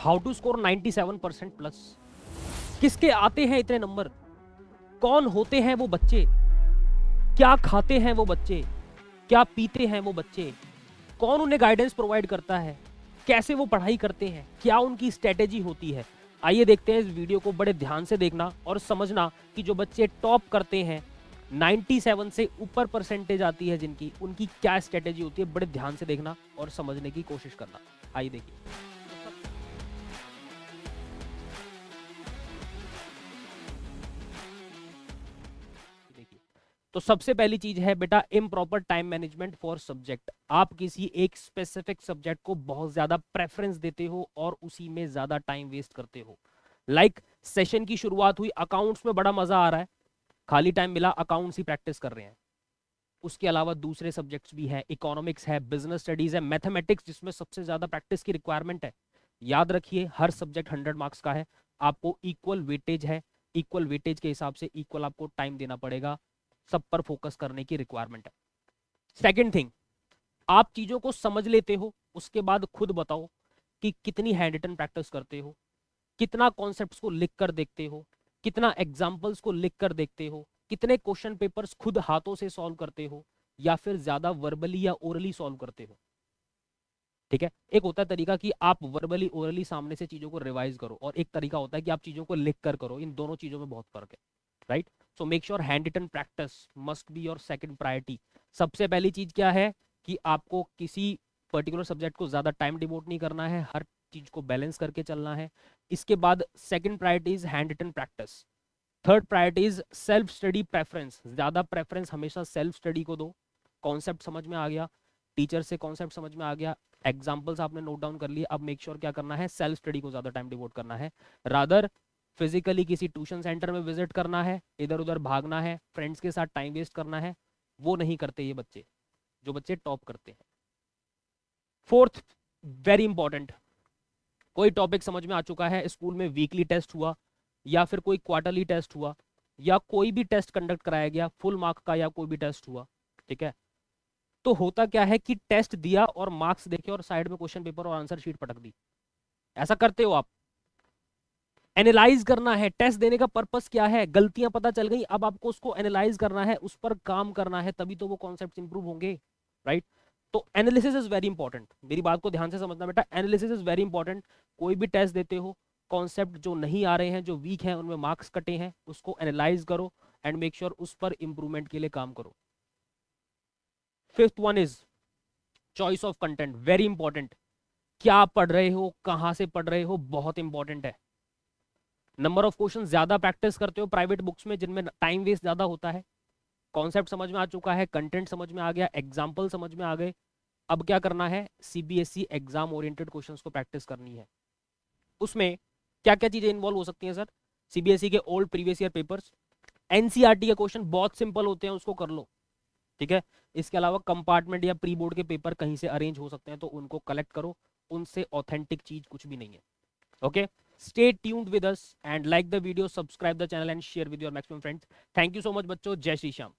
How to score 97% plus. किसके आते हैं इतने नंबर, कौन होते हैं वो बच्चे, क्या खाते हैं वो बच्चे, क्या पीते हैं वो बच्चे, कौन उन्हें गाइडेंस प्रोवाइड करता है, कैसे वो पढ़ाई करते हैं, क्या उनकी स्ट्रेटेजी होती है। आइए देखते हैं इस वीडियो को, बड़े ध्यान से देखना और समझना कि जो बच्चे टॉप करते हैं 97 से ऊपर परसेंटेज आती है जिनकी, उनकी क्या स्ट्रेटेजी होती है। बड़े ध्यान से देखना और समझने की कोशिश करना। आइए देखिए। तो सबसे पहली चीज है बेटा improper time management for subject. आप किसी एक स्पेसिफिक सब्जेक्ट को बहुत ज्यादा प्रेफरेंस देते हो और उसी में ज्यादा टाइम वेस्ट करते हो। लाइक सेशन की शुरुआत हुई, अकाउंट्स में बड़ा मजा आ रहा है, खाली टाइम मिला अकाउंट्स ही प्रैक्टिस कर रहे हैं। उसके अलावा दूसरे सब्जेक्ट्स भी हैं, इकोनॉमिक्स है, बिजनेस स्टडीज है, मैथमेटिक्स जिसमें सबसे ज्यादा प्रैक्टिस की रिक्वायरमेंट है। याद रखिए हर सब्जेक्ट 100 मार्क्स का है, आपको इक्वल वेटेज है, इक्वल वेटेज के हिसाब से इक्वल आपको टाइम देना पड़ेगा, सब पर फोकस करने की रिक्वायरमेंट है। सेकेंड थिंग, आप चीजों को समझ लेते हो, उसके बाद खुद बताओ कि कितनी हैंड रिटन प्रैक्टिस करते हो, कितना कॉन्सेप्ट्स को लिख कर देखते हो, कितना एग्जाम्पल्स को लिख कर देखते हो, कितने क्वेश्चन पेपर्स खुद हाथों से सॉल्व करते हो या फिर ज्यादा वर्बली या ओरली सॉल्व करते हो। ठीक है, एक होता है तरीका कि आप वर्बली ओरली सामने से चीजों को रिवाइज करो, और एक तरीका होता है कि आप चीजों को लिख कर करो। इन दोनों चीजों में बहुत फर्क है, right. So make sure hand written practice must be your second priority. सबसे पहली चीज क्या है कि आपको किसी पर्टिकुलर सब्जेक्ट को ज्यादा टाइम डिवोट नहीं करना है, हर चीज को बैलेंस करके चलना है। इसके बाद second priority is hand written practice. Third priority is self study preference, ज्यादा प्रेफरेंस हमेशा सेल्फ स्टडी को दो। कॉन्सेप्ट समझ में आ गया, टीचर से कॉन्सेप्ट समझ में आ गया, एग्जाम्पल्स आपने नोट डाउन कर लिए, अब मेक श्योर क्या करना है, सेल्फ स्टडी को ज्यादा टाइम डिवोट करना है। रादर फिजिकली किसी ट्यूशन सेंटर में विजिट करना है, इधर उधर भागना है, फ्रेंड्स के साथ टाइम वेस्ट करना है, वो नहीं करते ये बच्चे, जो बच्चे टॉप करते हैं। फोर्थ, वेरी इंपॉर्टेंट, कोई टॉपिक समझ में आ चुका है, स्कूल में वीकली टेस्ट हुआ या फिर कोई क्वार्टरली टेस्ट हुआ या कोई भी टेस्ट कंडक्ट कराया गया फुल मार्क का या कोई भी टेस्ट हुआ, ठीक है, तो होता क्या है कि टेस्ट दिया और मार्क्स देखे और साइड में क्वेश्चन पेपर और आंसर शीट पटक दी। ऐसा करते हो आप? एनालाइज करना है, टेस्ट देने का पर्पस क्या है, गलतियां पता चल गई, अब आपको उसको एनालाइज करना है, उस पर काम करना है, तभी तो वो कॉन्सेप्ट इंप्रूव होंगे, राइट। तो एनालिसिस इज वेरी इंपॉर्टेंट, मेरी बात को ध्यान से समझना बेटा, एनालिसिस इज वेरी इंपॉर्टेंट। कोई भी टेस्ट देते हो, कॉन्सेप्ट जो नहीं आ रहे हैं, जो वीक हैं, उनमें मार्क्स कटे हैं, उसको एनालाइज करो एंड मेक श्योर उस पर इंप्रूवमेंट के लिए काम करो। Fifth one is choice of content, very important. क्या पढ़ रहे हो, कहां से पढ़ रहे हो, बहुत इंपॉर्टेंट है। नंबर ऑफ क्वेश्चन ज्यादा प्रैक्टिस करते हो प्राइवेट बुक्स में जिनमें टाइम वेस्ट ज्यादा होता है, कॉन्सेप्ट समझ में आ चुका है, कंटेंट समझ में आ गया, एग्जाम्पल समझ में आ गए, अब क्या करना है, सीबीएसई एग्जाम ओरिएंटेड क्वेश्चंस को प्रैक्टिस करनी है। उसमें क्या क्या चीजें इन्वॉल्व हो सकती हैं सर? सीबीएसई के old previous year papers, NCERT के क्वेश्चन बहुत सिंपल होते हैं, उसको कर लो, ठीक है। इसके अलावा कंपार्टमेंट या प्री बोर्ड के पेपर कहीं से अरेंज हो सकते हैं, तो उनको कलेक्ट करो, उनसे ऑथेंटिक चीज कुछ भी नहीं है। Okay, stay tuned with us and like the video, subscribe the channel and share with your maximum friends. Thank you so much बच्चों, जय श्री श्याम।